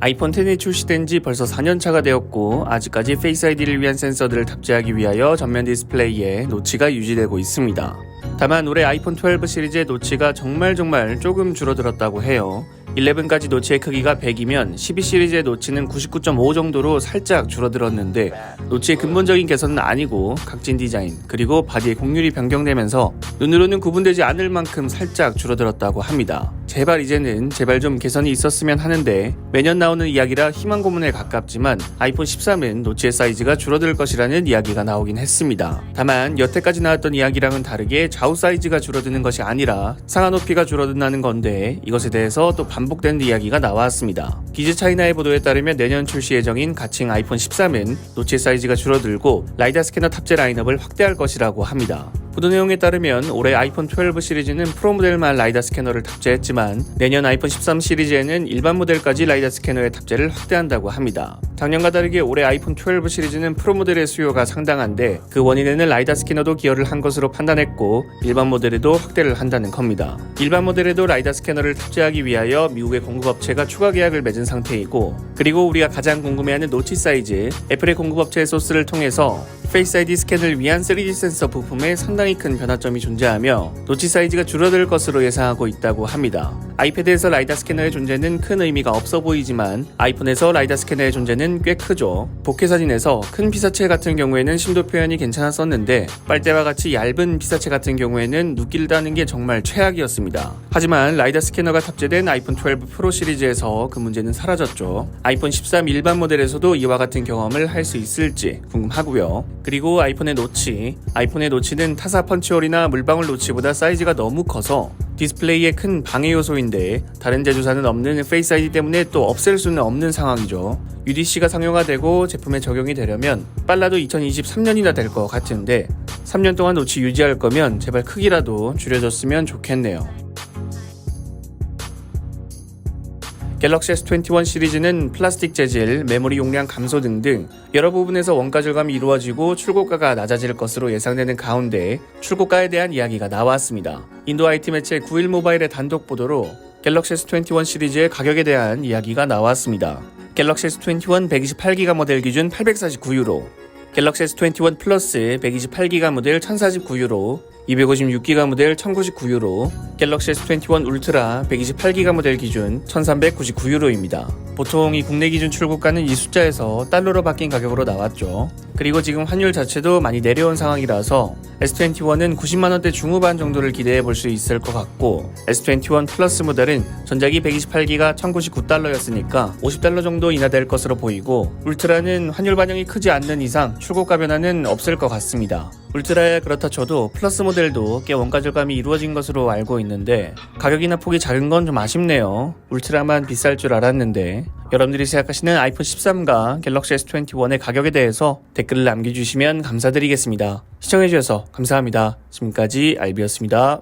아이폰 10이 출시된 지 벌써 4년차가 되었고 아직까지 페이스 아이디를 위한 센서들을 탑재하기 위하여 전면 디스플레이에 노치가 유지되고 있습니다. 다만 올해 아이폰 12 시리즈의 노치가 정말 조금 줄어들었다고 해요. 11까지 노치의 크기가 100이면 12 시리즈의 노치는 99.5 정도로 살짝 줄어들었는데 노치의 근본적인 개선은 아니고 각진 디자인 그리고 바디의 곡률이 변경되면서 눈으로는 구분되지 않을 만큼 살짝 줄어들었다고 합니다. 제발 좀 개선이 있었으면 하는데 매년 나오는 이야기라 희망 고문에 가깝지만 아이폰 13은 노치의 사이즈가 줄어들 것이라는 이야기가 나오긴 했습니다. 다만 여태까지 나왔던 이야기랑은 다르게 좌우 사이즈가 줄어드는 것이 아니라 상하 높이가 줄어든다는 건데 이것에 대해서 또 반복된 이야기가 나왔습니다. 기즈 차이나의 보도에 따르면 내년 출시 예정인 가칭 아이폰 13은 노치의 사이즈가 줄어들고 라이다 스캐너 탑재 라인업을 확대할 것이라고 합니다. 보도 내용에 따르면 올해 아이폰 12 시리즈는 프로 모델만 라이다 스캐너를 탑재했지만 내년 아이폰 13 시리즈에는 일반 모델까지 라이다 스캐너의 탑재를 확대한다고 합니다. 작년과 다르게 올해 아이폰 12 시리즈는 프로 모델의 수요가 상당한데 그 원인에는 라이다 스캐너도 기여를 한 것으로 판단했고 일반 모델에도 확대를 한다는 겁니다. 일반 모델에도 라이다 스캐너를 탑재하기 위하여 미국의 공급업체가 추가 계약을 맺은 상태이고 그리고 우리가 가장 궁금해하는 노치 사이즈, 애플의 공급업체의 소스를 통해서 페이스 아이디 스캔을 위한 3D 센서 부품에 상당히 큰 변화점이 존재하며 노치 사이즈가 줄어들 것으로 예상하고 있다고 합니다. 아이패드에서 라이다 스캐너의 존재는 큰 의미가 없어 보이지만 아이폰에서 라이다 스캐너의 존재는 꽤 크죠. 복회 사진에서 큰 피사체 같은 경우에는 심도 표현이 괜찮았었는데 빨대와 같이 얇은 피사체 같은 경우에는 눕기를 다는 게 정말 최악이었습니다. 하지만 라이다 스캐너가 탑재된 아이폰 12 프로 시리즈에서 그 문제는 사라졌죠. 아이폰 13 일반 모델에서도 이와 같은 경험을 할 수 있을지 궁금하고요. 그리고 아이폰의 노치는 타사 펀치홀이나 물방울 노치보다 사이즈가 너무 커서 디스플레이의 큰 방해 요소인데 다른 제조사는 없는 페이스 아이디 때문에 또 없앨 수는 없는 상황이죠. UDC가 상용화되고 제품에 적용이 되려면 빨라도 2023년이나 될 것 같은데 3년 동안 노치 유지할 거면 제발 크기라도 줄여줬으면 좋겠네요. 갤럭시 S21 시리즈는 플라스틱 재질, 메모리 용량 감소 등등 여러 부분에서 원가 절감이 이루어지고 출고가가 낮아질 것으로 예상되는 가운데 출고가에 대한 이야기가 나왔습니다. 인도 IT 매체 9일 모바일의 단독 보도로 갤럭시 S21 시리즈의 가격에 대한 이야기가 나왔습니다. 갤럭시 S21 128기가 모델 기준 849유로, 갤럭시 S21 플러스 128기가 모델 1049유로, 256기가 모델 1099유로, 갤럭시 S21 울트라 128기가 모델 기준 1399유로입니다. 보통 이 국내 기준 출고가는 이 숫자에서 달러로 바뀐 가격으로 나왔죠. 그리고 지금 환율 자체도 많이 내려온 상황이라서 S21은 90만원대 중후반 정도를 기대해 볼 수 있을 것 같고 S21 플러스 모델은 전작이 128기가 1099달러였으니까 50달러 정도 인하될 것으로 보이고 울트라는 환율 반영이 크지 않는 이상 출고가 변화는 없을 것 같습니다. 울트라야 그렇다 쳐도 플러스 모델도 꽤 원가 절감이 이루어진 것으로 알고 있는데 가격이나 폭이 작은 건 좀 아쉽네요. 울트라만 비쌀 줄 알았는데 여러분들이 생각하시는 아이폰 13과 갤럭시 S21의 가격에 대해서 댓글을 남겨주시면 감사드리겠습니다. 시청해주셔서 감사합니다. 지금까지 알비였습니다.